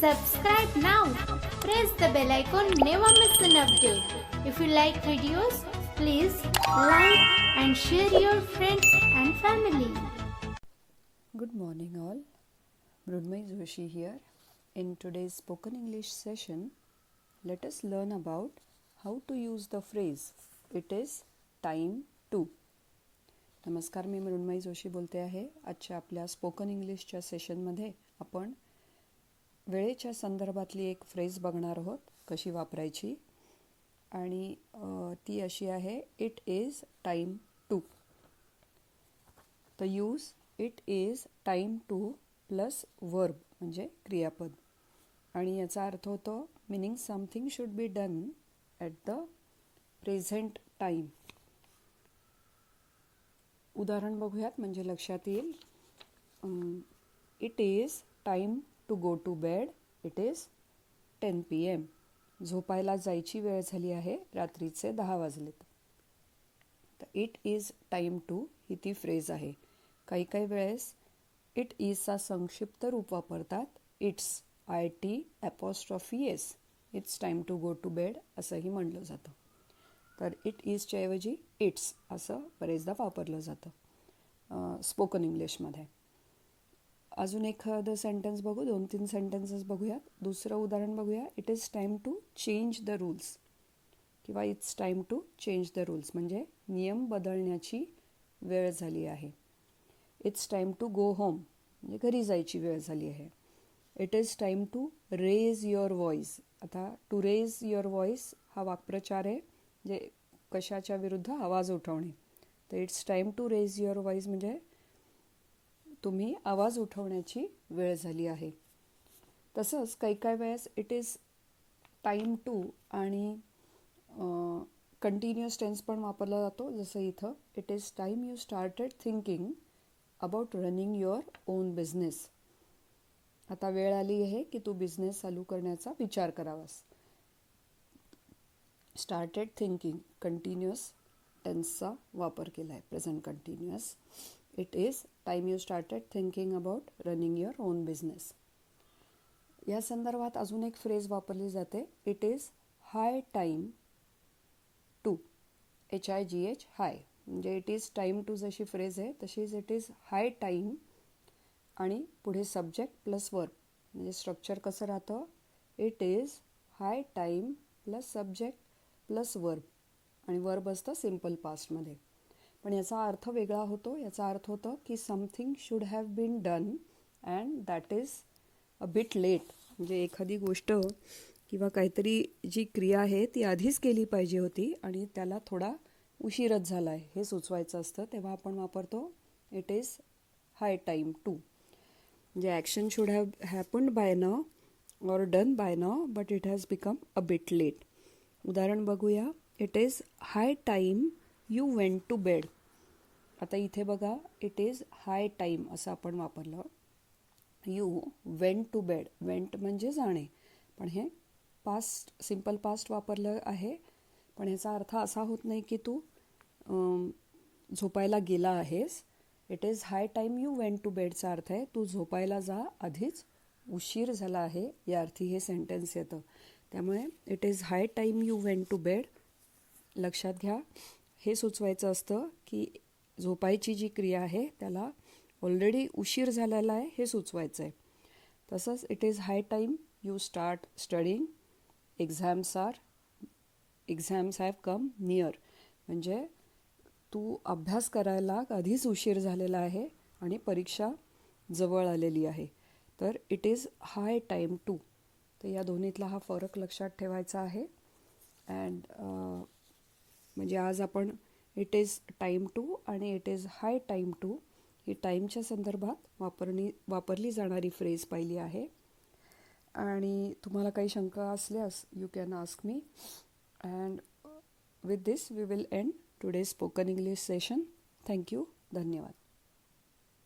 Subscribe now. Press the bell icon. Never miss an update. If you like videos, please like and share your friends and family. Good morning all. Mrudmay Joshi here. In today's spoken English session, let us learn about how to use the phrase it is time to. नमस्कार, मी मृण्मयी जोशी बोलते आहे. आजच्या आपल्या spoken इंग्लिशच्या सेशनमध्ये आपण वेळेच्या संदर्भातली एक फ्रेज बघणार आहोत, कशी वापरायची. आणि ती अशी आहे, इट इज टाईम टू. तर use it is time to plus verb म्हणजे क्रियापद. आणि याचा अर्थ होतो meaning something should be done at the present time. उदाहरण बघूयात म्हणजे लक्षात येईल. It is time to go to bed. It is 10 PM. झोपायला जायची वेळ झाली आहे, रात्रीचे 10 वाजलेत. तर इट इज टाईम टू ही ती फ्रेज आहे. काही काही वेळेस इट इजचा संक्षिप्त रूप वापरतात. It's IT''S. It's time to go to bed असंही म्हणलं जातं. तर इट इजच्या ऐवजी इट्स असं बरेचदा वापरलं जातं स्पोकन इंग्लिशमध्ये. अजून एखादं सेंटेन्स बघू, 2-3 सेंटेन्सेस बघूयात. दुसरं उदाहरण बघूया. It is time to change the rules किंवा it's time to change the rules म्हणजे नियम बदलण्याची वेळ झाली आहे. It's time to go home म्हणजे घरी जायची वेळ झाली आहे. It is time to raise your voice. आता टू रेज युअर व्हॉइस हा वाक्प्रचार आहे, जे कशाच्या विरुद्ध आवाज उठवणे. तर it's time to raise your voice म्हणजे तुम्ही आवाज उठवण्याची वेळ झाली आहे. तसंच काही काही वेळेस इट इज टाईम टू आणि कंटिन्युअस टेन्स पण वापरला जातो. जसं इथं it is time you started thinking about running your own business. आता वेळ आली आहे की तू बिझनेस चालू करण्याचा विचार करावास. स्टार्टेड थिंकिंग कंटिन्युअस टेन्सचा वापर केला आहे, present continuous. It is time you started thinking about running your own business. या संदर्भात अजून एक फ्रेज वापरली जाते. It is high time to. HIGH high म्हणजे इट इज टाईम टू जशी फ्रेज आहे तशीच इट इज हाय टाईम आणि पुढे सब्जेक्ट प्लस वर्ब म्हणजे स्ट्रक्चर कसं राहतं. It is high time plus subject plus verb आणि वर्ब असतं सिम्पल पास्टमध्ये. पण याचा अर्थ वेगळा होतो. याचा अर्थ होतो की something should have been done and that is a bit late. म्हणजे एखादी गोष्ट किंवा काहीतरी जी क्रिया आहे ती आधीच केली पाहिजे होती आणि त्याला थोडा उशीरच झाला आहे हे सुचवायचं असतं, तेव्हा आपण वापरतो it is high time to. म्हणजे action should have happened by now or done by now but it has become a bit late. उदाहरण बघूया. It is high time you went to bed. आता इथे बघा इट इज हाय टाईम असं आपण वापरलं. You went to bed. Went म्हणजे जाणे, पण हे पास्ट सिम्पल पास्ट वापरलं आहे. पण ह्याचा अर्थ असा होत नाही की तू झोपायला गेला आहेस. It is high time you went to बेडचा अर्थ आहे तू झोपायला जा, आधीच उशीर झाला आहे या अर्थी हे सेंटेन्स येतं. त्यामुळे it is high time you went to bed लक्षात घ्या. हे सुचवायचं असतं की झोपायची जी क्रिया आहे त्याला ऑलरेडी उशीर झालेला आहे हे सुचवायचं आहे. तसंच it is high time you start studying. Exams have come near म्हणजे तू अभ्यास करायला आधीच उशीर झालेला आहे आणि परीक्षा जवळ आलेली आहे. तर it is high time to. तर या दोन्हीतला हा फरक लक्षात ठेवायचा आहे. अँड म्हणजे आज आपण इट इज टाईम टू आणि it is high time to ही टाईमच्या संदर्भात वापरली जाणारी फ्रेज पाहिली आहे. आणि तुम्हाला काही शंका असल्यास you can ask me. And with this we will end today's spoken English session. Thank you. धन्यवाद.